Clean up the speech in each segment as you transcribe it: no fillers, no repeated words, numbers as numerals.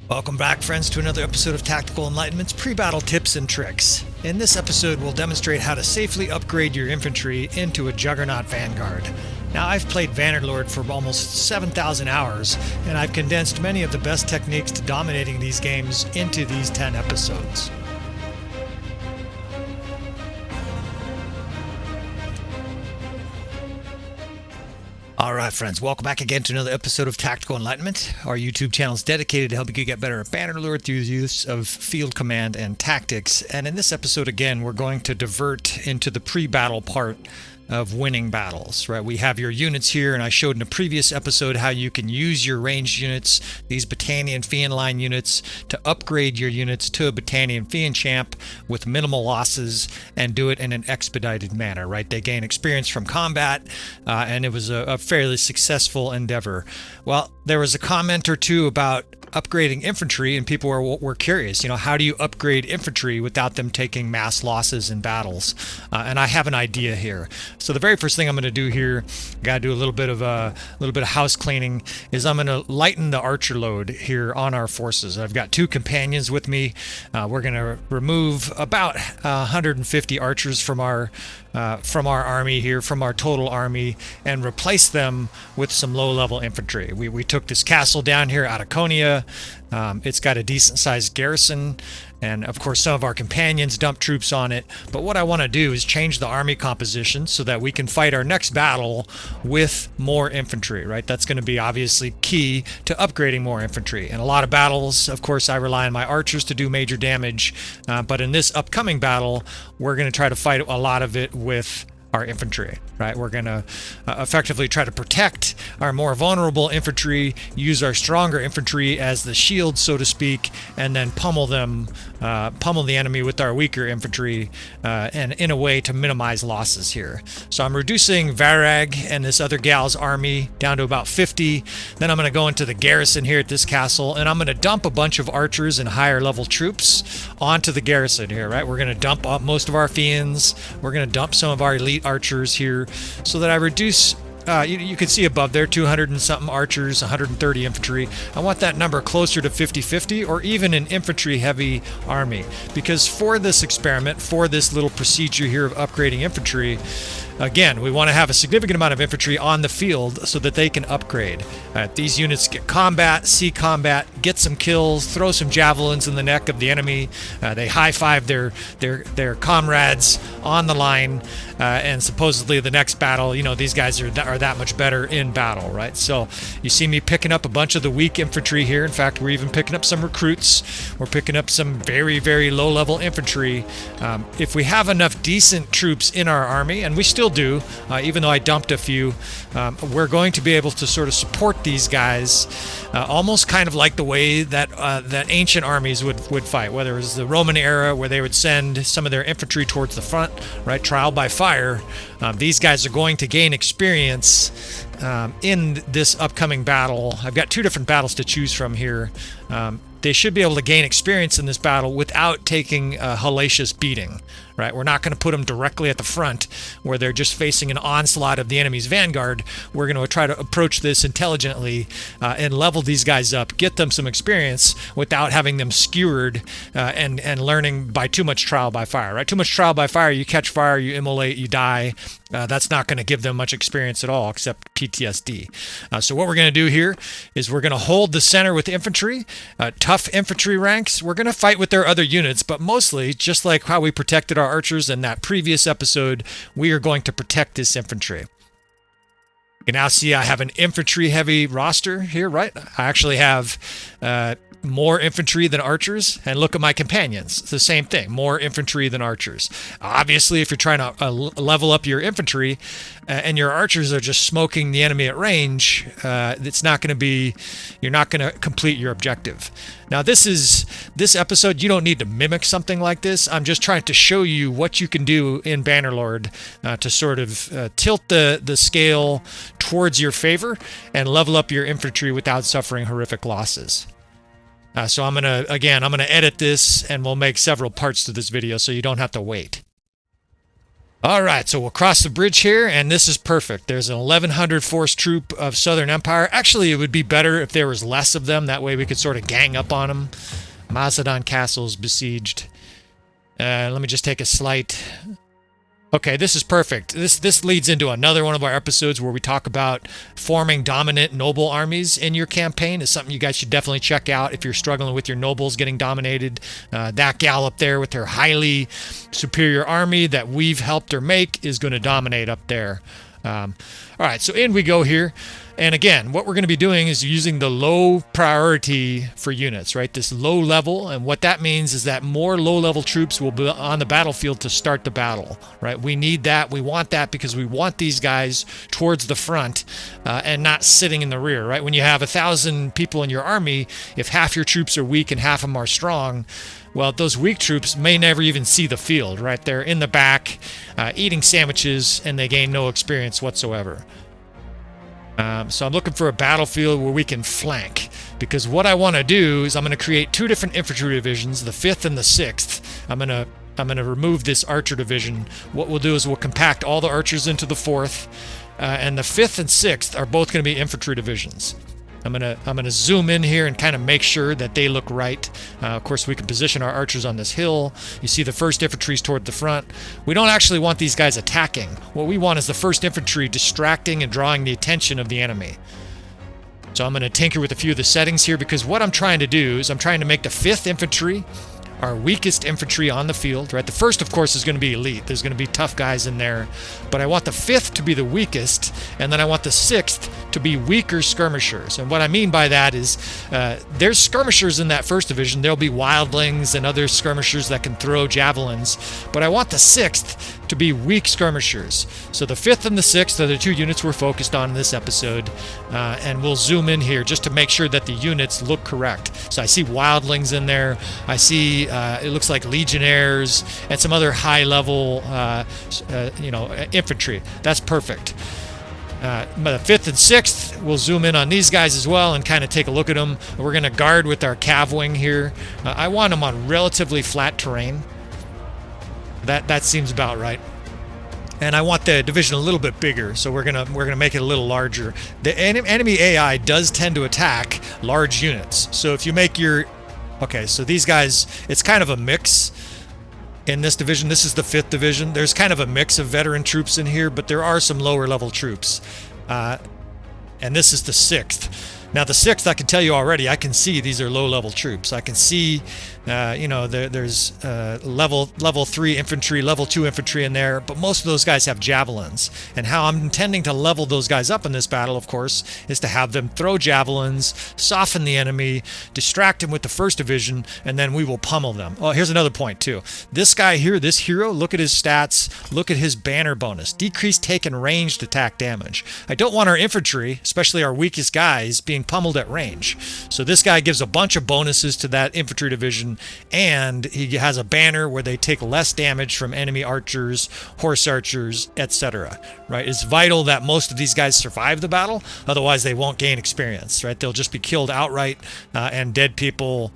Welcome back, friends, to another episode of Tactical Enlightenment's pre-battle tips and tricks. In this episode, we'll demonstrate how to safely upgrade your infantry into a juggernaut vanguard. Now, I've played Bannerlord for almost 7,000 hours, and I've condensed many of the best techniques to dominating these games into these 10 episodes. Alright, friends, welcome back again to another episode of Tactical Enlightenment. Our YouTube channel is dedicated to helping you get better at Bannerlord through the use of field command and tactics. And in this episode, again, we're going to divert into the pre-battle part of winning battles, right? We have your units here, and I showed in a previous episode how you can use your ranged units, these Battanian Fian line units, to upgrade your units to a Battanian Fian champ with minimal losses and do it in an expedited manner, right? They gain experience from combat, and it was a fairly successful endeavor. Well, there was a comment or two about upgrading infantry, and people were curious, how do you upgrade infantry without them taking mass losses in battles? And I have an idea here. So the very first thing I'm going to do here, got to do a little bit of house cleaning, is I'm going to lighten the archer load here on our forces. I've got 2 companions with me. We're going to remove about 150 archers from our army here, from our total army, and replace them with some low-level infantry. We took this castle down here out of Konya. It's got a decent-sized garrison, and of course some of our companions dump troops on it. But what I want to do is change the army composition so that we can fight our next battle with more infantry, right? That's going to be obviously key to upgrading more infantry. In a lot of battles, of course, I rely on my archers to do major damage, but in this upcoming battle, we're going to try to fight a lot of it with our infantry, right? We're going to effectively try to protect our more vulnerable infantry, use our stronger infantry as the shield, so to speak, and then pummel the enemy with our weaker infantry, and in a way to minimize losses here. So I'm reducing Varag and this other gal's army down to about 50. Then I'm going to go into the garrison here at this castle, and I'm going to dump a bunch of archers and higher level troops onto the garrison here, right? We're going to dump up most of our Fians. We're going to dump some of our elite archers here so that I reduce, you can see above there, 200 and something archers, 130 infantry. I want that number closer to 50-50, or even an infantry heavy army, because for this experiment, for this little procedure here of upgrading infantry, again, we want to have a significant amount of infantry on the field so that they can upgrade. These units get combat, see combat, get some kills, throw some javelins in the neck of the enemy. They high-five their comrades on the line, and supposedly the next battle, these guys are that much better in battle, right? So you see me picking up a bunch of the weak infantry here. In fact, we're even picking up some recruits. We're picking up some very, very low-level infantry. If we have enough decent troops in our army, and we still do, even though I dumped a few, we're going to be able to sort of support these guys, almost kind of like the way that that ancient armies would fight, whether it was the Roman era where they would send some of their infantry towards the front, right, trial by fire. These guys are going to gain experience in this upcoming battle. I've got 2 different battles to choose from here. They should be able to gain experience in this battle without taking a hellacious beating, right? We're not going to put them directly at the front where they're just facing an onslaught of the enemy's vanguard. We're going to try to approach this intelligently and level these guys up, get them some experience without having them skewered and learning by too much trial by fire, right? Too much trial by fire, you catch fire, you immolate, you die. That's not going to give them much experience at all, except PTSD. So what we're going to do here is we're going to hold the center with infantry, tough infantry ranks. We're going to fight with their other units, but mostly, just like how we protected our archers in that previous episode, we are going to protect this infantry. You can now see I have an infantry-heavy roster here, right? I actually have more infantry than archers, and look at my companions. It's the same thing, more infantry than archers. Obviously, if you're trying to level up your infantry and your archers are just smoking the enemy at range, it's not going to be, you're not going to complete your objective. Now, this episode, you don't need to mimic something like this. I'm just trying to show you what you can do in Bannerlord to sort of tilt the scale towards your favor and level up your infantry without suffering horrific losses. So I'm going to edit this, and we'll make several parts to this video so you don't have to wait. All right, so we'll cross the bridge here, and this is perfect. There's an 1,100 force troop of Southern Empire. Actually, it would be better if there was less of them. That way we could sort of gang up on them. Macedon castles besieged. Let me just take a slight... Okay, this is perfect. This leads into another one of our episodes where we talk about forming dominant noble armies in your campaign. It's something you guys should definitely check out if you're struggling with your nobles getting dominated. That gal up there with her highly superior army that we've helped her make is going to dominate up there. All right, so in we go here. And again, what we're going to be doing is using the low priority for units, right? This low level, and what that means is that more low-level troops will be on the battlefield to start the battle, right? We need that. We want that because we want these guys towards the front and not sitting in the rear, right? When you have 1,000 people in your army, if half your troops are weak and half of them are strong, well, those weak troops may never even see the field, right? They're in the back eating sandwiches, and they gain no experience whatsoever. So I'm looking for a battlefield where we can flank, because what I want to do is I'm going to create two different infantry divisions, the 5th and the 6th. I'm going to remove this archer division. What we'll do is we'll compact all the archers into the 4th, and the 5th and 6th are both going to be infantry divisions. I'm gonna zoom in here and kind of make sure that they look right. Of course, we can position our archers on this hill. You see the 1st infantry's toward the front. We don't actually want these guys attacking. What we want is the 1st infantry distracting and drawing the attention of the enemy. So I'm going to tinker with a few of the settings here, because what I'm trying to do is I'm trying to make the 5th infantry our weakest infantry on the field, right? The 1st, of course, is going to be elite. There's going to be tough guys in there. But I want the 5th to be the weakest, and then I want the 6th to be weaker skirmishers. And what I mean by that is there's skirmishers in that 1st division. There'll be wildlings and other skirmishers that can throw javelins. But I want the 6th to be weak skirmishers. So the 5th and the 6th are the two units we're focused on in this episode. And we'll zoom in here just to make sure that the units look correct. So I see wildlings in there. I see it looks like legionnaires and some other high-level, infantry. That's perfect. The 5th and 6th, we'll zoom in on these guys as well and kind of take a look at them. We're going to guard with our cav wing here. I want them on relatively flat terrain. That seems about right. And I want the division a little bit bigger, so we're gonna make it a little larger. The enemy AI does tend to attack large units. So if you make your... Okay, so these guys, it's kind of a mix in this division. This is the 5th division. There's kind of a mix of veteran troops in here, but there are some lower level troops. And this is the 6th. Now the 6th, I can tell you already, I can see these are low-level troops. I can see, there's level 3 infantry, level 2 infantry in there, but most of those guys have javelins. And how I'm intending to level those guys up in this battle, of course, is to have them throw javelins, soften the enemy, distract him with the 1st division, and then we will pummel them. Oh, here's another point, too. This guy here, this hero, look at his stats, look at his banner bonus. Decreased taken ranged attack damage. I don't want our infantry, especially our weakest guys, being pummeled at range. So this guy gives a bunch of bonuses to that infantry division, and he has a banner where they take less damage from enemy archers, horse archers, etc. Right? It's vital that most of these guys survive the battle, otherwise they won't gain experience. Right? They'll just be killed outright, and dead people,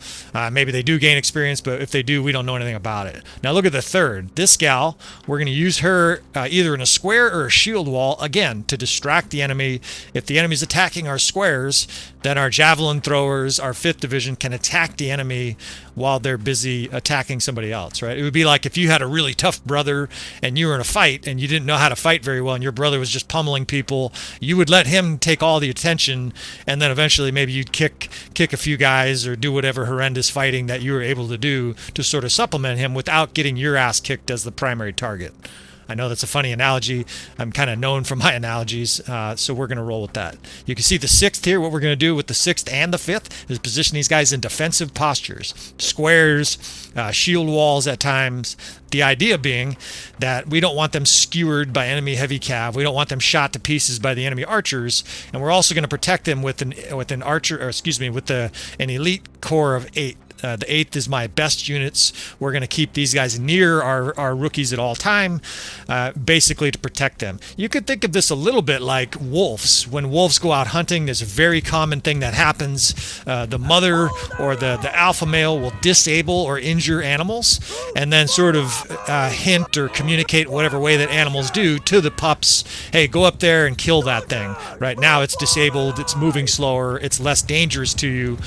maybe they do gain experience, but if they do, we don't know anything about it. Now look at the 3rd. This gal, we're going to use her either in a square or a shield wall, again, to distract the enemy. If the enemy's attacking our squares, then our javelin throwers, our 5th division, can attack the enemy while they're busy attacking somebody else, right? It would be like if you had a really tough brother and you were in a fight and you didn't know how to fight very well and your brother was just pummeling people. You would let him take all the attention, and then eventually maybe you'd kick a few guys or do whatever horrendous fighting that you were able to do to sort of supplement him without getting your ass kicked as the primary target. I know that's a funny analogy. I'm kind of known for my analogies, so we're going to roll with that. You can see the 6th here. What we're going to do with the 6th and the 5th is position these guys in defensive postures. Squares, shield walls at times. The idea being that we don't want them skewered by enemy heavy cav. We don't want them shot to pieces by the enemy archers. And we're also going to protect them with an elite corps of 8. The 8th is my best units. We're going to keep these guys near our rookies at all time, basically to protect them. You could think of this a little bit like wolves. When wolves go out hunting, there's a very common thing that happens. The mother or the alpha male will disable or injure animals, and then sort of hint or communicate whatever way that animals do to the pups, hey, go up there and kill that thing. Right now it's disabled, it's moving slower, it's less dangerous to you.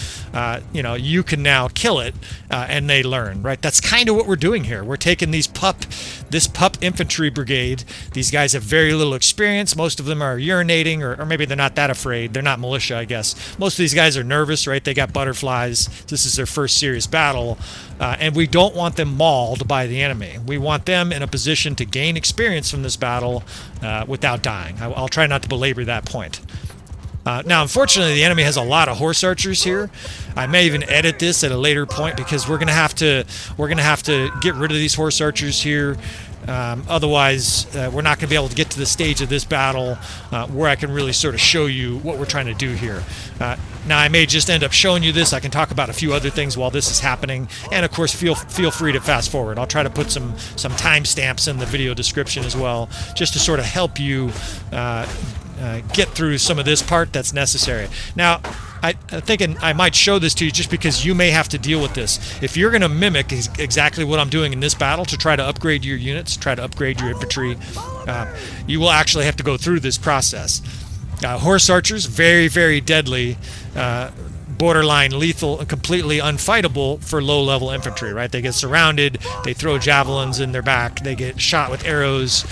You can now kill it, and they learn. Right, that's kind of what we're doing here. We're taking this pup infantry brigade. These guys have very little experience. Most of them are urinating, or maybe they're not that afraid. They're not militia, I guess. Most of these guys are nervous, right? They got butterflies. This is their first serious battle, and we don't want them mauled by the enemy. We want them in a position to gain experience from this battle without dying. I'll try not to belabor that point. Now, unfortunately, the enemy has a lot of horse archers here. I may even edit this at a later point because we're gonna have to get rid of these horse archers here. Otherwise, we're not going to be able to get to the stage of this battle where I can really sort of show you what we're trying to do here. Now, I may just end up showing you this. I can talk about a few other things while this is happening, and of course, feel free to fast forward. I'll try to put some timestamps in the video description as well, just to sort of help you get through some of this part that's necessary. Now, I'm thinking I might show this to you just because you may have to deal with this. If you're going to mimic exactly what I'm doing in this battle to try to upgrade your units, try to upgrade your infantry, you will actually have to go through this process. Horse archers, very, very deadly, borderline lethal, completely unfightable for low-level infantry, right? They get surrounded, they throw javelins in their back, they get shot with arrows.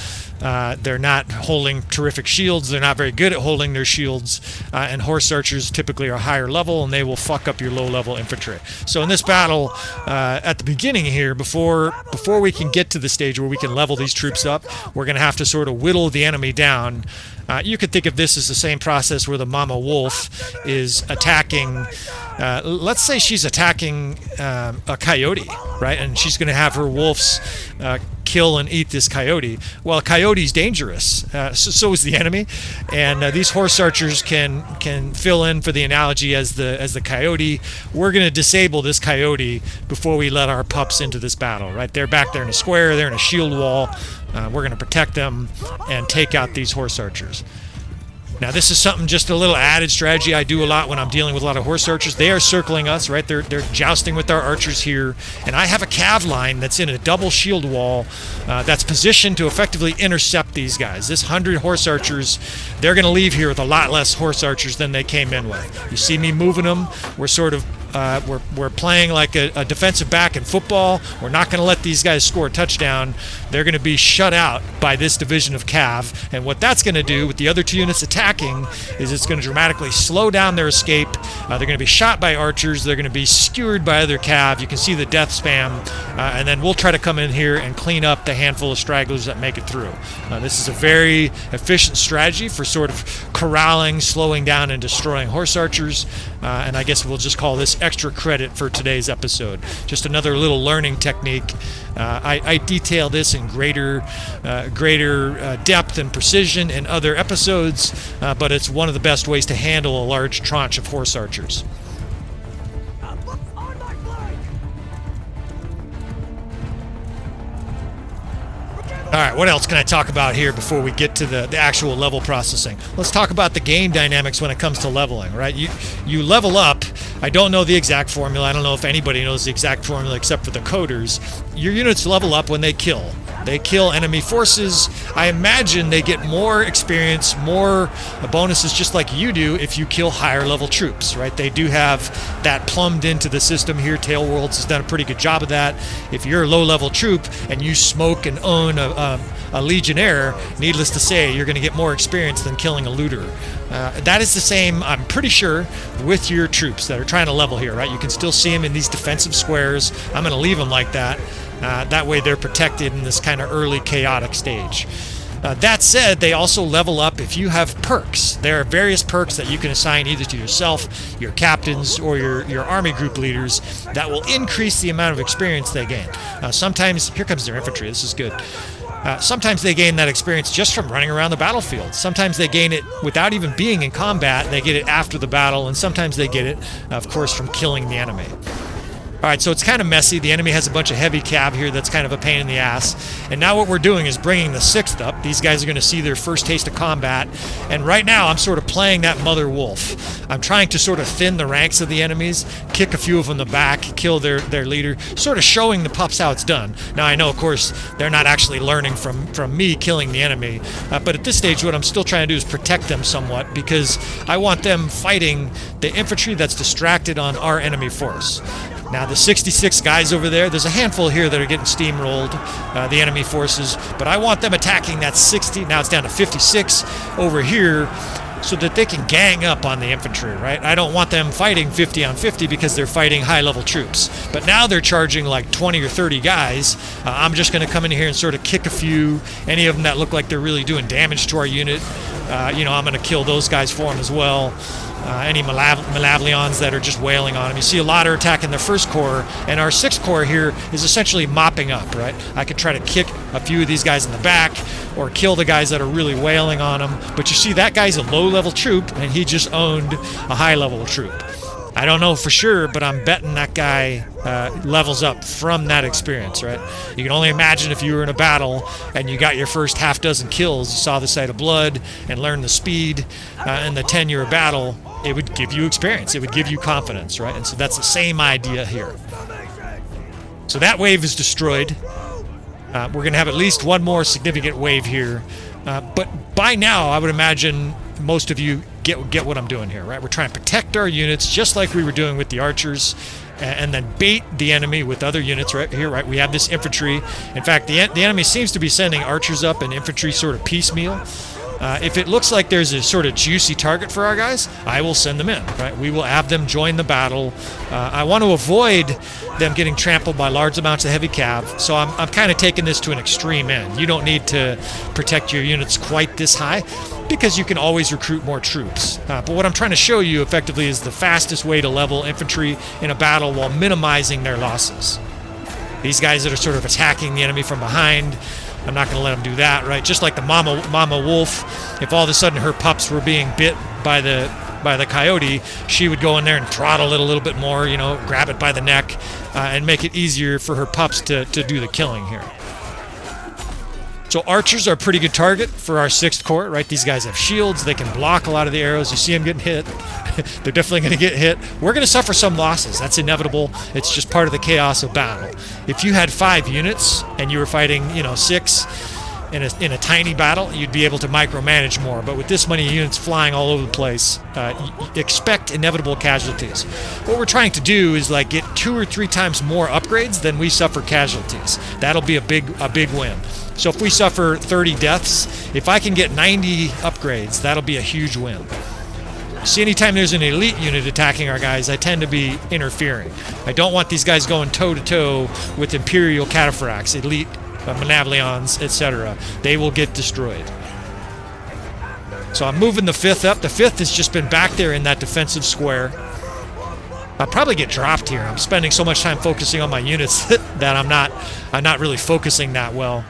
They're not holding terrific shields. They're not very good at holding their shields. And horse archers typically are higher level, and they will fuck up your low-level infantry. So in this battle, at the beginning here, before we can get to the stage where we can level these troops up, we're going to have to sort of whittle the enemy down. You could think of this as the same process where the mama wolf is attacking. Let's say she's attacking a coyote, right? And she's going to have her wolves kill and eat this coyote. Well, a coyote's dangerous. So is the enemy, and these horse archers can fill in for the analogy as the coyote. We're going to disable this coyote before we let our pups into this battle, right? They're back there in a square. They're in a shield wall. We're going to protect them and take out these horse archers. Now, this is something, just a little added strategy I do a lot when I'm dealing with a lot of horse archers. They are circling us, right? They're jousting with our archers here. And I have a cav line that's in a double shield wall that's positioned to effectively intercept these guys. This 100 horse archers, they're going to leave here with a lot less horse archers than they came in with. You see me moving them. We're sort of we're playing like a defensive back in football. We're not going to let these guys score a touchdown. They're going to be shut out by this division of cav, and what that's going to do with the other two units attacking is it's going to dramatically slow down their escape. They're going to be shot by archers. They're going to be skewered by other cav. You can see the death spam, and then we'll try to come in here and clean up the handful of stragglers that make it through. This is a very efficient strategy for sort of corralling, slowing down, and destroying horse archers, and I guess we'll just call this extra credit for today's episode. Just another little learning technique. I detail this in greater depth and precision in other episodes, but it's one of the best ways to handle a large tranche of horse archers. All right, what else can I talk about here before we get to the actual level processing? Let's talk about the game dynamics when it comes to leveling, right? You level up. I don't know the exact formula. I don't know if anybody knows the exact formula except for the coders. Your units level up when they kill. They kill enemy forces. I imagine they get more experience, more bonuses, just like you do if you kill higher level troops, right? They do have that plumbed into the system here. Tail Worlds has done a pretty good job of that. If you're a low level troop and you smoke and own a legionnaire, needless to say, you're going to get more experience than killing a looter. That is the same, I'm pretty sure, with your troops that are trying to level here, right? You can still see them in these defensive squares. I'm going to leave them like that. That way they're protected in this kind of early chaotic stage. That said, they also level up if you have perks. There are various perks that you can assign either to yourself, your captains, or your army group leaders that will increase the amount of experience they gain. Sometimes, here comes their infantry, this is good. Sometimes they gain that experience just from running around the battlefield. Sometimes they gain it without even being in combat. They get it after the battle, and sometimes they get it, of course, from killing the enemy. All right, so it's kind of messy. The enemy has a bunch of heavy cab here that's kind of a pain in the ass. And now what we're doing is bringing the 6th up. These guys are going to see their first taste of combat. And right now I'm sort of playing that mother wolf. I'm trying to sort of thin the ranks of the enemies, kick a few of them in the back, kill their leader, sort of showing the pups how it's done. Now I know, of course, they're not actually learning from me killing the enemy. But at this stage, what I'm still trying to do is protect them somewhat, because I want them fighting the infantry that's distracted on our enemy force. Now the 66 guys over there, there's a handful here that are getting steamrolled, the enemy forces, but I want them attacking that 60, now it's down to 56 over here, so that they can gang up on the infantry, right? I don't want them fighting 50 on 50 because they're fighting high-level troops. But now they're charging like 20 or 30 guys. I'm just going to come in here and sort of kick a few, any of them that look like they're really doing damage to our unit. You know, I'm going to kill those guys for them as well. Any Malavlions that are just wailing on them. You see a lot are attacking the 1st Corps, and our 6th Corps here is essentially mopping up, right? I could try to kick a few of these guys in the back or kill the guys that are really wailing on them. But you see, that guy's a low-level troop, and he just owned a high-level troop. I don't know for sure, but I'm betting that guy levels up from that experience, right? You can only imagine if you were in a battle and you got your first half dozen kills, you saw the sight of blood and learned the speed and the tenure of battle, it would give you experience. It would give you confidence, right? And so that's the same idea here. So that wave is destroyed. We're going to have at least one more significant wave here. But by now, I would imagine most of you get what I'm doing here, right? We're trying to protect our units just like we were doing with the archers, and then bait the enemy with other units right here, right? We have this infantry. In fact, the enemy seems to be sending archers up and infantry sort of piecemeal. If it looks like there's a sort of juicy target for our guys, I will send them in, right? We will have them join the battle. I want to avoid them getting trampled by large amounts of heavy cav, so I'm kind of taking this to an extreme end. You don't need to protect your units quite this high, because you can always recruit more troops. But what I'm trying to show you effectively is the fastest way to level infantry in a battle while minimizing their losses. These guys that are sort of attacking the enemy from behind, I'm not going to let them do that, right? Just like the mama wolf, if all of a sudden her pups were being bit by the coyote, she would go in there and throttle it a little bit more, you know, grab it by the neck, and make it easier for her pups to do the killing here. So archers are a pretty good target for our 6th Corps, right? These guys have shields. They can block a lot of the arrows. You see them getting hit. They're definitely going to get hit. We're going to suffer some losses. That's inevitable. It's just part of the chaos of battle. If you had 5 units and you were fighting, you know, 6 in a tiny battle, you'd be able to micromanage more. But with this many units flying all over the place, expect inevitable casualties. What we're trying to do is like get 2 or 3 times more upgrades than we suffer casualties. That'll be a big win. So if we suffer 30 deaths, if I can get 90 upgrades, that'll be a huge win. See, anytime there's an elite unit attacking our guys, I tend to be interfering. I don't want these guys going toe-to-toe with Imperial Cataphracts, elite Manavlions, etc. They will get destroyed. So I'm moving the 5th up. The 5th has just been back there in that defensive square. I'll probably get dropped here. I'm spending so much time focusing on my units that I'm not really focusing that well.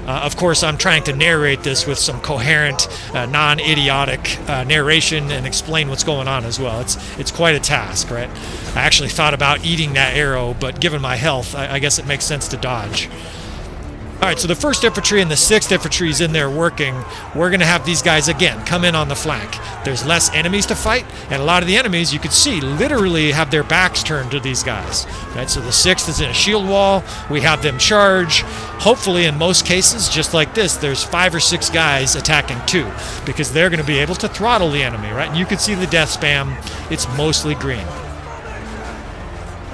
Of course, I'm trying to narrate this with some coherent, non-idiotic narration and explain what's going on as well. It's quite a task, right? I actually thought about eating that arrow, but given my health, I guess it makes sense to dodge. All right, so the 1st Infantry and the 6th Infantry is in there working. We're going to have these guys, again, come in on the flank. There's less enemies to fight, and a lot of the enemies, you can see, literally have their backs turned to these guys. Right, so the 6th is in a shield wall. We have them charge. Hopefully, in most cases, just like this, there's 5 or 6 guys attacking 2, because they're going to be able to throttle the enemy, right? And you can see the death spam. It's mostly green.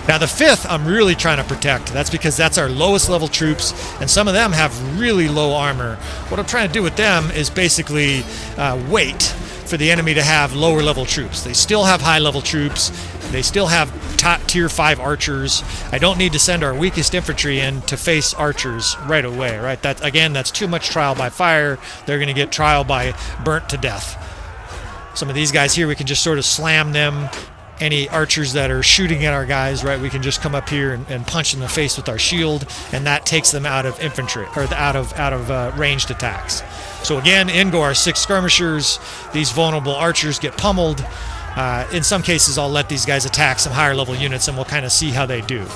Now the 5th I'm really trying to protect. That's because that's our lowest level troops, and some of them have really low armor. What I'm trying to do with them is basically wait for the enemy to have lower level troops. They still have high level troops. They still have top tier 5 archers. I don't need to send our weakest infantry in to face archers right away, right? That's too much trial by fire. They're going to get trial by burnt to death. Some of these guys here, we can just sort of slam them. Any archers that are shooting at our guys, right, we can just come up here and punch in the face with our shield, and that takes them out of infantry, or out of ranged attacks. So again, in go our 6 skirmishers. These vulnerable archers get pummeled. In some cases, I'll let these guys attack some higher level units and we'll kind of see how they do.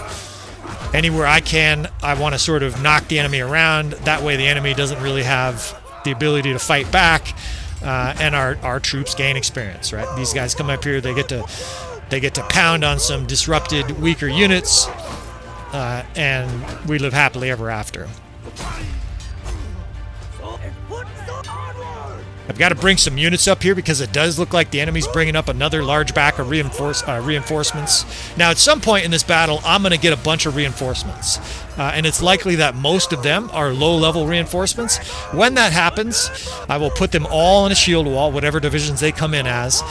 Anywhere I can, I want to sort of knock the enemy around. That way the enemy doesn't really have the ability to fight back, and our troops gain experience, right? These guys come up here, they get to pound on some disrupted, weaker units, and we live happily ever after. I've got to bring some units up here because it does look like the enemy's bringing up another large back of reinforcements. Now, at some point in this battle, I'm going to get a bunch of reinforcements, and it's likely that most of them are low-level reinforcements. When that happens, I will put them all in a shield wall, whatever divisions they come in as.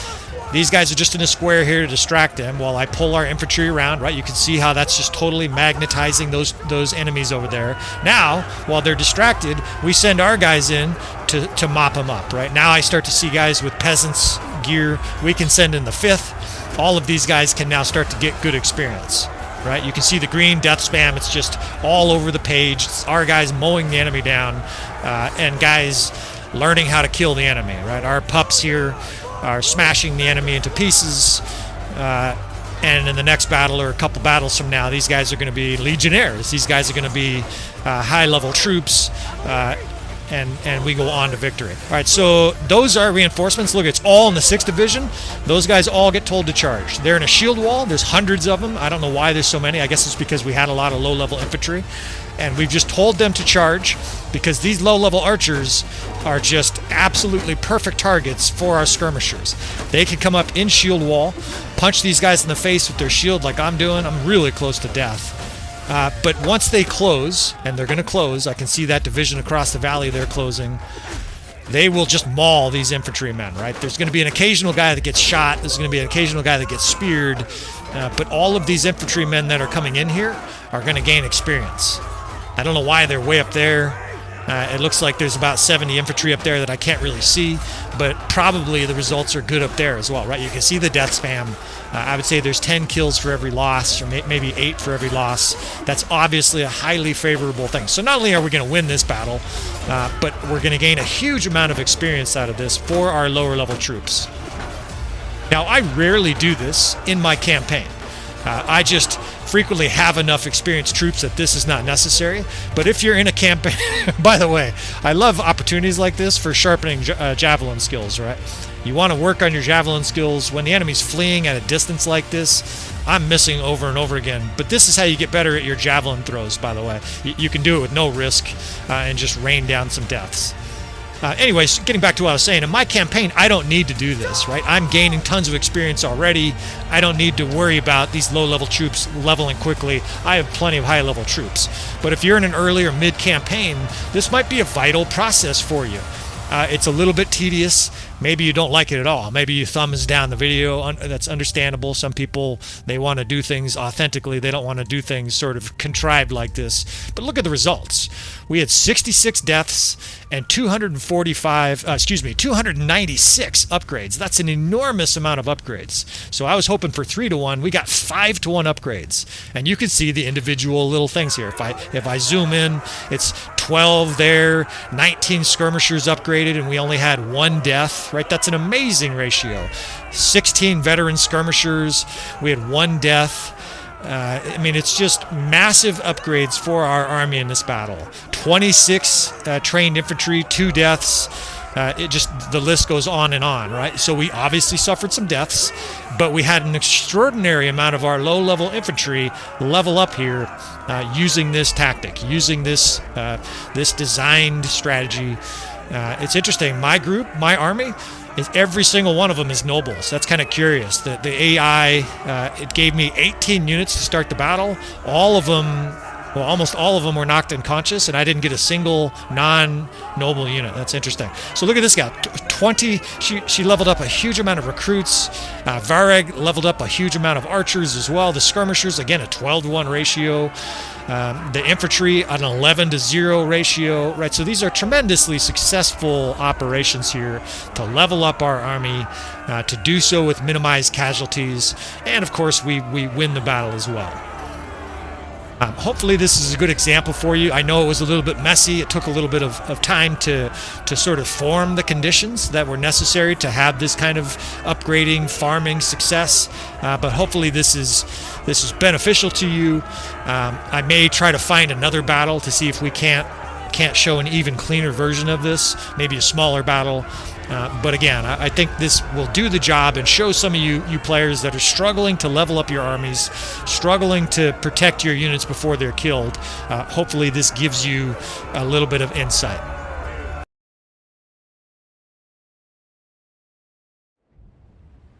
These guys are just in a square here to distract them while I pull our infantry around, right? You can see how that's just totally magnetizing those enemies over there. Now, while they're distracted, we send our guys in to mop them up, right? Now I start to see guys with peasants gear. We can send in the 5th. All of these guys can now start to get good experience, right? You can see the green death spam. It's just all over the page. It's our guys mowing the enemy down, and guys learning how to kill the enemy, right? Our pups here are smashing the enemy into pieces, and in the next battle or a couple battles from now, these guys are going to be legionnaires. These guys are going to be high-level troops, and we go on to victory. All right, so those are reinforcements. Look, it's all in the 6th Division. Those guys all get told to charge. They're in a shield wall. There's hundreds of them. I don't know why there's so many. I guess it's because we had a lot of low-level infantry, and we've just told them to charge because these low-level archers are just absolutely perfect targets for our skirmishers. They can come up in shield wall, punch these guys in the face with their shield like I'm doing. I'm really close to death. But once they close, and they're going to close, I can see that division across the valley they're closing, they will just maul these infantrymen, right? There's going to be an occasional guy that gets shot. There's going to be an occasional guy that gets speared. But all of these infantrymen that are coming in here are going to gain experience. I don't know why they're way up there. It looks like there's about 70 infantry up there that I can't really see, but probably the results are good up there as well, right? You can see the death spam. I would say there's 10 kills for every loss, or maybe 8 for every loss. That's obviously a highly favorable thing. So not only are we going to win this battle, but we're going to gain a huge amount of experience out of this for our lower level troops. Now, I rarely do this in my campaign. I just frequently have enough experienced troops that this is not necessary. But if you're in a campaign, by the way, I love opportunities like this for sharpening javelin skills, right? You want to work on your javelin skills when the enemy's fleeing at a distance like this. I'm missing over and over again, but this is how you get better at your javelin throws, by the way. You can do it with no risk and just rain down some deaths. Anyways, getting back to what I was saying, in my campaign, I don't need to do this, right? I'm gaining tons of experience already. I don't need to worry about these low-level troops leveling quickly. I have plenty of high-level troops. But if you're in an early or mid-campaign, this might be a vital process for you. It's a little bit tedious. Maybe you don't like it at all. Maybe you thumbs down the video. That's understandable. Some people, they want to do things authentically. They don't want to do things sort of contrived like this. But look at the results. We had 66 deaths and 296 upgrades. That's an enormous amount of upgrades. So I was hoping for 3-to-1. We got 5-to-1 upgrades. And you can see the individual little things here. If I zoom in, it's 12 there, 19 skirmishers upgraded, and we only had 1 death, right? That's an amazing ratio. 16 veteran skirmishers, we had 1 death. I mean, it's just massive upgrades for our army in this battle. 26 trained infantry, 2 deaths. The list goes on and on, right? So we obviously suffered some deaths, but we had an extraordinary amount of our low-level infantry level up here using this tactic, using this designed strategy. It's interesting. My group, my army, every single one of them is nobles. That's kind of curious. The AI, it gave me 18 units to start the battle. All of them, well, almost all of them were knocked unconscious, and I didn't get a single non-noble unit. That's interesting. So look at this guy. 20, she leveled up a huge amount of recruits. Vareg leveled up a huge amount of archers as well. The skirmishers, again, a 12-to-1 ratio. The infantry, an 11-to-0 ratio, right? So these are tremendously successful operations here to level up our army, to do so with minimized casualties, and of course we win the battle as well. Hopefully this is a good example for you. I know it was a little bit messy. It took a little bit of time to sort of form the conditions that were necessary to have this kind of upgrading, farming success. But hopefully this is beneficial to you. I may try to find another battle to see if we can't show an even cleaner version of this, maybe a smaller battle. But again, I think this will do the job and show some of you players that are struggling to level up your armies, struggling to protect your units before they're killed. Hopefully this gives you a little bit of insight.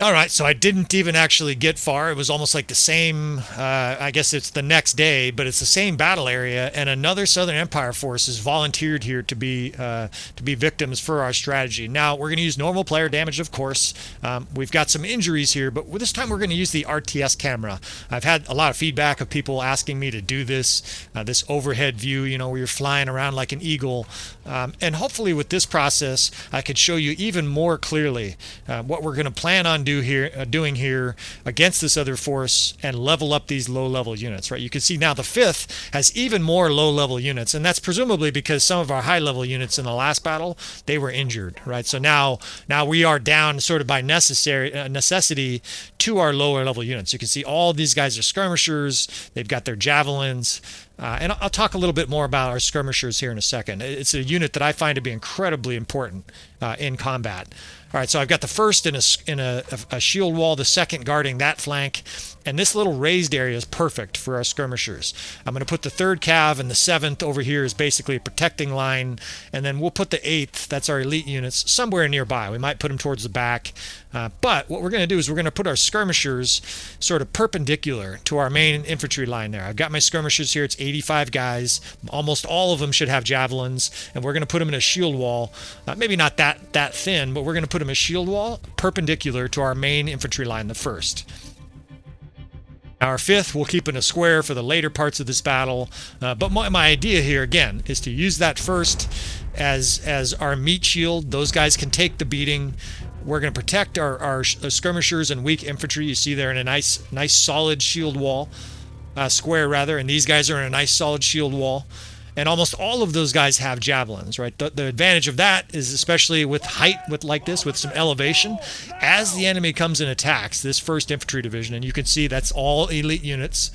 All right, so I didn't even actually get far. It was almost like the same, I guess it's the next day, but it's the same battle area, and another Southern Empire force has volunteered here to be victims for our strategy. Now, we're going to use normal player damage, of course. We've got some injuries here, but this time we're going to use the RTS camera. I've had a lot of feedback of people asking me to do this, this overhead view, you know, where you're flying around like an eagle. And hopefully with this process, I could show you even more clearly what we're going to plan on doing here against this other force and level up these low-level units, right? You can see now the 5th has even more low-level units, and that's presumably because some of our high-level units in the last battle, they were injured, right? So now we are down sort of by necessity to our lower-level units. You can see all these guys are skirmishers. They've got their javelins. And I'll talk a little bit more about our skirmishers here in a second. It's a unit that I find to be incredibly important in combat. All right, so I've got the 1st in a shield wall, the 2nd guarding that flank, and this little raised area is perfect for our skirmishers. I'm going to put the 3rd cav, and the 7th over here is basically a protecting line, and then we'll put the 8th, that's our elite units, somewhere nearby. We might put them towards the back, but what we're going to do is we're going to put our skirmishers sort of perpendicular to our main infantry line there. I've got my skirmishers here. It's 85 guys. Almost all of them should have javelins, and we're going to put them in a shield wall. Maybe not that thin, but we're going to put them in a shield wall perpendicular to our main infantry line, the 1st. Our 5th we'll keep in a square for the later parts of this battle, but my idea here again is to use that 1st as our meat shield. Those guys can take the beating. We're going to protect our skirmishers and weak infantry. You see they're in a nice solid shield wall, square rather, and these guys are in a nice solid shield wall. And almost all of those guys have javelins, right? The advantage of that is, especially with height, like this, with some elevation, as the enemy comes and attacks this 1st Infantry Division, and you can see that's all elite units.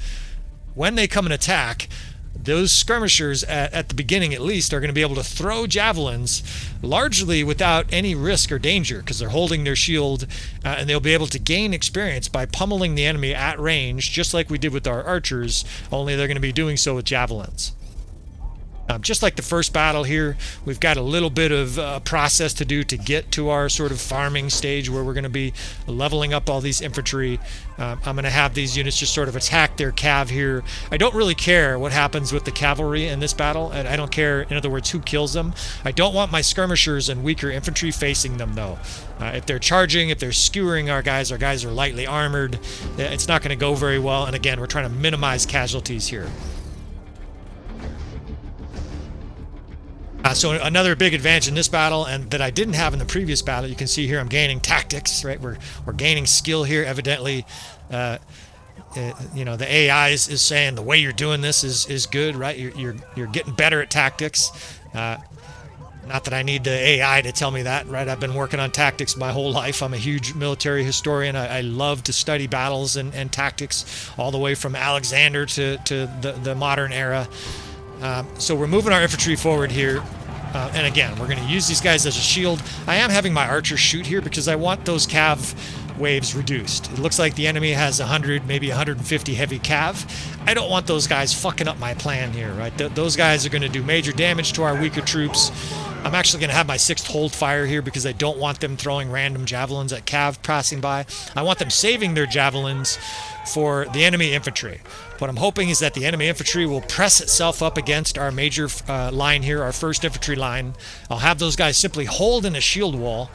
When they come and attack, those skirmishers, at the beginning at least, are going to be able to throw javelins largely without any risk or danger because they're holding their shield, and they'll be able to gain experience by pummeling the enemy at range, just like we did with our archers, only they're going to be doing so with javelins. Just like the 1st battle here, we've got a little bit of process to do to get to our sort of farming stage where we're going to be leveling up all these infantry. I'm going to have these units just sort of attack their cav here. I don't really care what happens with the cavalry in this battle, and I don't care, in other words, who kills them. I don't want my skirmishers and weaker infantry facing them, though. If they're charging, if they're skewering our guys are lightly armored, it's not going to go very well, and again, we're trying to minimize casualties here. So another big advantage in this battle, and that I didn't have in the previous battle, you can see here I'm gaining tactics, right? We're gaining skill here. Evidently, you know, the AI is saying the way you're doing this is good, right? You're getting better at tactics. Not that I need the AI to tell me that, right? I've been working on tactics my whole life. I'm a huge military historian. I love to study battles and tactics all the way from Alexander to the modern era. So we're moving our infantry forward here. And again, we're going to use these guys as a shield. I am having my archers shoot here because I want those cav waves reduced. It looks like the enemy has 100, maybe 150 heavy cav. I don't want those guys fucking up my plan here, right? Those guys are going to do major damage to our weaker troops. I'm actually going to have my 6th hold fire here because I don't want them throwing random javelins at cav passing by. I want them saving their javelins for the enemy infantry. What I'm hoping is that the enemy infantry will press itself up against our major line here, our 1st infantry line. I'll have those guys simply hold in a shield wall.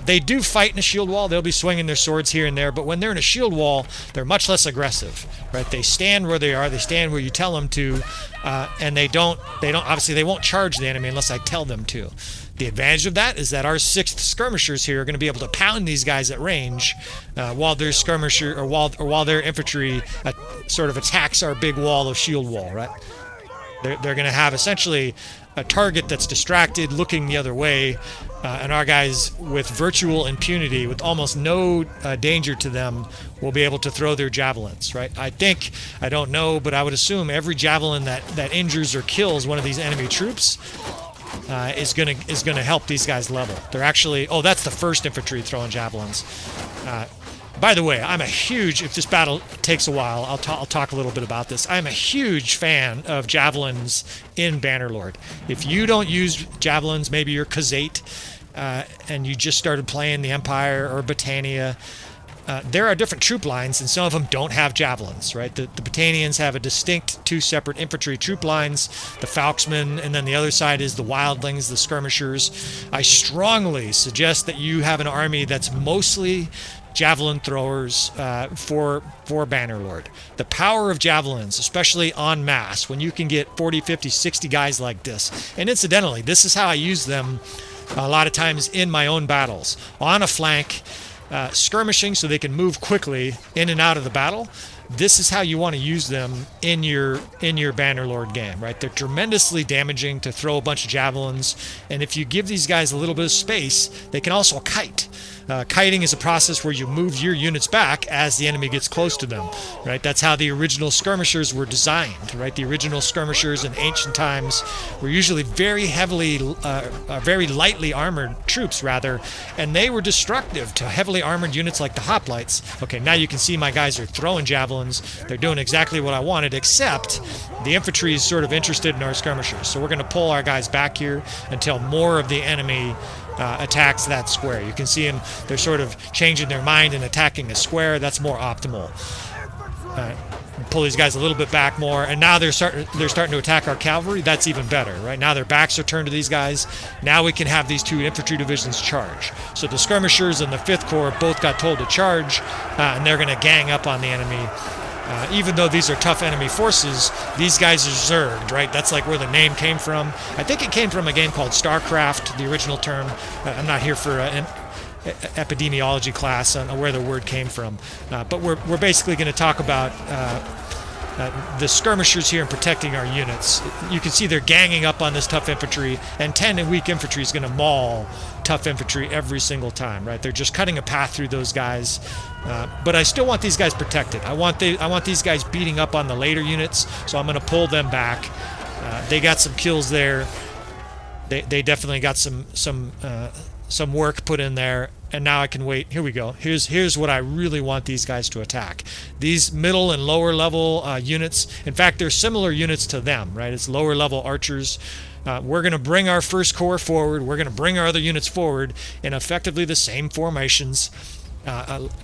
They do fight in a shield wall. They'll be swinging their swords here and there, but when they're in a shield wall, they're much less aggressive, right? They stand where they are. They stand where you tell them to, and they don't obviously they won't charge the enemy unless I tell them to. The advantage of that is that our 6th skirmishers here are going to be able to pound these guys at range while their skirmisher or while their infantry sort of attacks our big wall of shield wall, right? They're going to have essentially a target that's distracted, looking the other way, and our guys with virtual impunity, with almost no danger to them, will be able to throw their javelins, right? I don't know, but I would assume every javelin that injures or kills one of these enemy troops is gonna help these guys level. They're actually, oh, that's the 1st infantry throwing javelins. By the way, I'm a huge, if this battle takes a while, I'll talk a little bit about this. I'm a huge fan of javelins in Bannerlord. If you don't use javelins, maybe you're Khazate, and you just started playing the Empire or Britannia, there are different troop lines, and some of them don't have javelins, right? The Britannians have a distinct 2 separate infantry troop lines, the Falksmen, and then the other side is the Wildlings, the skirmishers. I strongly suggest that you have an army that's mostly javelin throwers for Bannerlord. The power of javelins, especially en masse, when you can get 40, 50, 60 guys like this. And incidentally, this is how I use them a lot of times in my own battles. On a flank, skirmishing so they can move quickly in and out of the battle. This is how you want to use them in your Bannerlord game, right? They're tremendously damaging to throw a bunch of javelins, and if you give these guys a little bit of space, they can also kite. Kiting is a process where you move your units back as the enemy gets close to them, right? That's how the original skirmishers were designed, right? The original skirmishers in ancient times were usually very lightly armored troops, rather, and they were destructive to heavily armored units like the hoplites. Okay, now you can see my guys are throwing javelins. They're doing exactly what I wanted, except the infantry is sort of interested in our skirmishers. So we're going to pull our guys back here until more of the enemy attacks that square. You can see them, they're sort of changing their mind and attacking a square. That's more optimal. Pull these guys a little bit back more, and now they're starting to attack our cavalry. That's even better, right? Now their backs are turned to these guys. Now we can have these 2 infantry divisions charge. So the skirmishers and the 5th Corps both got told to charge, and they're going to gang up on the enemy. Even though these are tough enemy forces, these guys are zerged, right? That's like where the name came from. I think it came from a game called StarCraft, the original term. I'm not here for an epidemiology class on where the word came from. But we're basically going to talk about the skirmishers here and protecting our units. You can see they're ganging up on this tough infantry, and 10 and weak infantry is going to maul tough infantry every single time, right? They're just cutting a path through those guys. But I still want these guys protected. I want these guys beating up on the later units, so I'm going to pull them back. They got some kills there. They definitely got some work put in there, and now I can wait. Here we go. Here's what I really want these guys to attack. These middle and lower level units. In fact, they're similar units to them, right? It's lower level archers. We're going to bring our 1st Corps forward. We're going to bring our other units forward in effectively the same formations.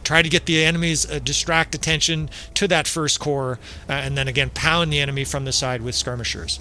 Try to get the enemy's distract attention to that 1st Corps, and then again pound the enemy from the side with skirmishers.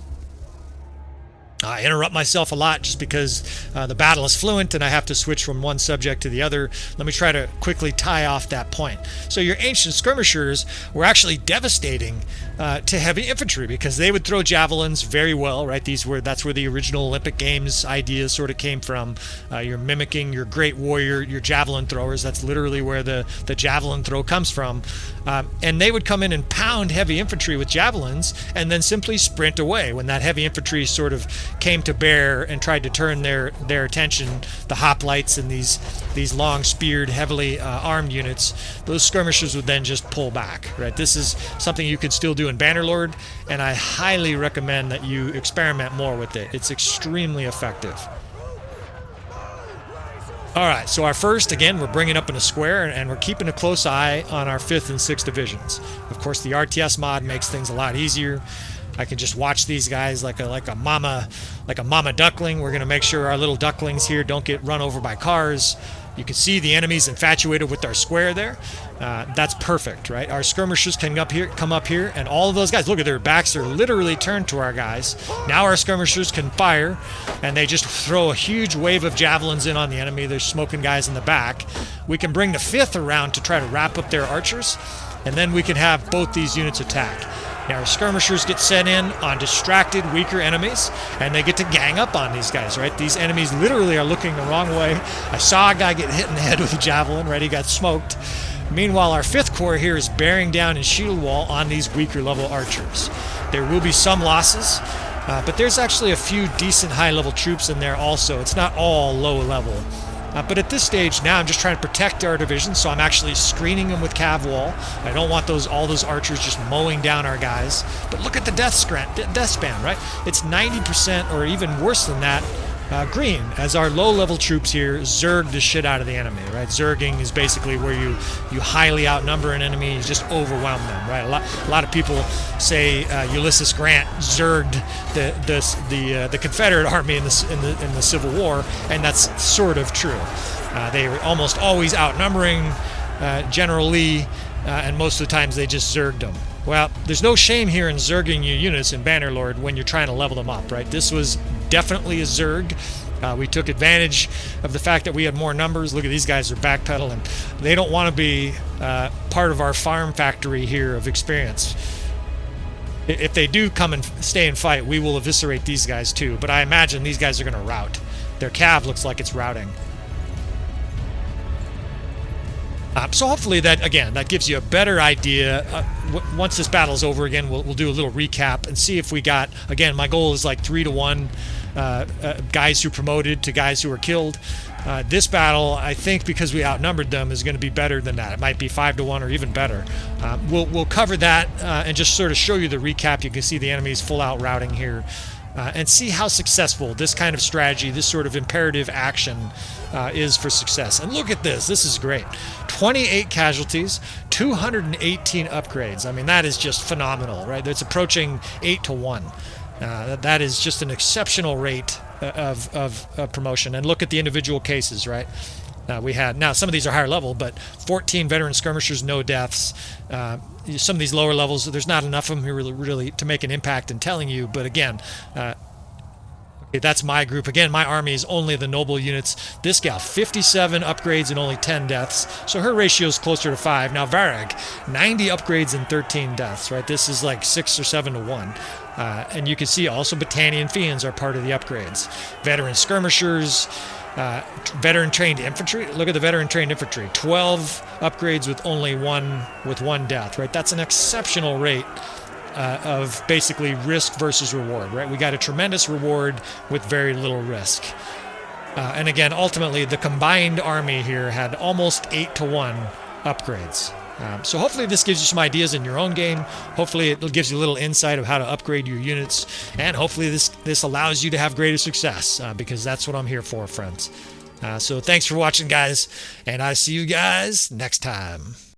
I interrupt myself a lot just because the battle is fluent and I have to switch from one subject to the other. Let me try to quickly tie off that point. So your ancient skirmishers were actually devastating to heavy infantry because they would throw javelins very well, right? That's where the original Olympic Games idea sort of came from. You're mimicking your great warrior, your javelin throwers. That's literally where the javelin throw comes from. And they would come in and pound heavy infantry with javelins and then simply sprint away when that heavy infantry sort of came to bear and tried to turn their attention. The hoplites and these long speared, heavily armed units, those skirmishers would then just pull back, right? This is something you could still do in Bannerlord, and I highly recommend that you experiment more with it. It's extremely effective. All right, so our 1st, again, we're bringing up in a square, and we're keeping a close eye on our 5th and 6th divisions. Of course, the RTS mod makes things a lot easier. I can just watch these guys like a mama duckling. We're going to make sure our little ducklings here don't get run over by cars. You can see the enemy's infatuated with our square there. That's perfect, right? Our skirmishers can come up here, and all of those guys, look at their backs are literally turned to our guys. Now our skirmishers can fire, and they just throw a huge wave of javelins in on the enemy. There's smoking guys in the back. We can bring the 5th around to try to wrap up their archers, and then we can have both these units attack. Now our skirmishers get sent in on distracted, weaker enemies, and they get to gang up on these guys, right? These enemies literally are looking the wrong way. I saw a guy get hit in the head with a javelin, right? He got smoked. Meanwhile, our 5th Corps here is bearing down in shield wall on these weaker level archers. There will be some losses, but there's actually a few decent high-level troops in there also. It's not all low level. But at this stage now, I'm just trying to protect our division, so I'm actually screening them with cav wall. I don't want all those archers just mowing down our guys. But look at the death span, right? It's 90% or even worse than that green, as our low-level troops here zerg the shit out of the enemy, right? Zerging is basically where you highly outnumber an enemy, you just overwhelm them, right? A lot of people say Ulysses Grant zerged the Confederate army in the Civil War, and that's sort of true. They were almost always outnumbering General Lee, and most of the times they just zerged them. Well, there's no shame here in zerging your units in Bannerlord when you're trying to level them up, right? This was definitely a zerg. We took advantage of the fact that we had more numbers. Look at these guys are backpedaling. They don't want to be part of our farm factory here of experience. If they do come and stay and fight, we will eviscerate these guys too. But I imagine these guys are going to rout. Their cav looks like it's routing. So hopefully that gives you a better idea. Once this battle's over again, we'll do a little recap and see if we got, again, my goal is like 3-to-1 guys who promoted to guys who were killed. This battle, I think, because we outnumbered them, is going to be better than that. It might be 5-to-1 or even better. We'll cover that and just sort of show you the recap. You can see the enemy's full-out routing here. And see how successful this kind of strategy, this sort of imperative action is for success. And look at this. This is great. 28 casualties, 218 upgrades. I mean, that is just phenomenal, right? It's approaching 8-to-1. That is just an exceptional rate of promotion. And look at the individual cases, right? We had, now some of these are higher level, but 14 veteran skirmishers, no deaths. Some of these lower levels, there's not enough of them here really to make an impact in telling you. But again, okay, that's my group. Again, my army is only the noble units. This gal, 57 upgrades and only 10 deaths. So her ratio is closer to 5. Now Varag, 90 upgrades and 13 deaths, right? This is like 6 or 7-to-1. And you can see also Battanian Fiends are part of the upgrades. Veteran skirmishers, veteran trained infantry. Look at the veteran trained infantry. 12 upgrades with only one death, right? That's an exceptional rate of basically risk versus reward, right? We got a tremendous reward with very little risk. And again, ultimately, the combined army here had almost 8-to-1 upgrades. So hopefully this gives you some ideas in your own game. Hopefully it gives you a little insight of how to upgrade your units. And hopefully this allows you to have greater success, because that's what I'm here for, friends. So thanks for watching, guys. And I see you guys next time.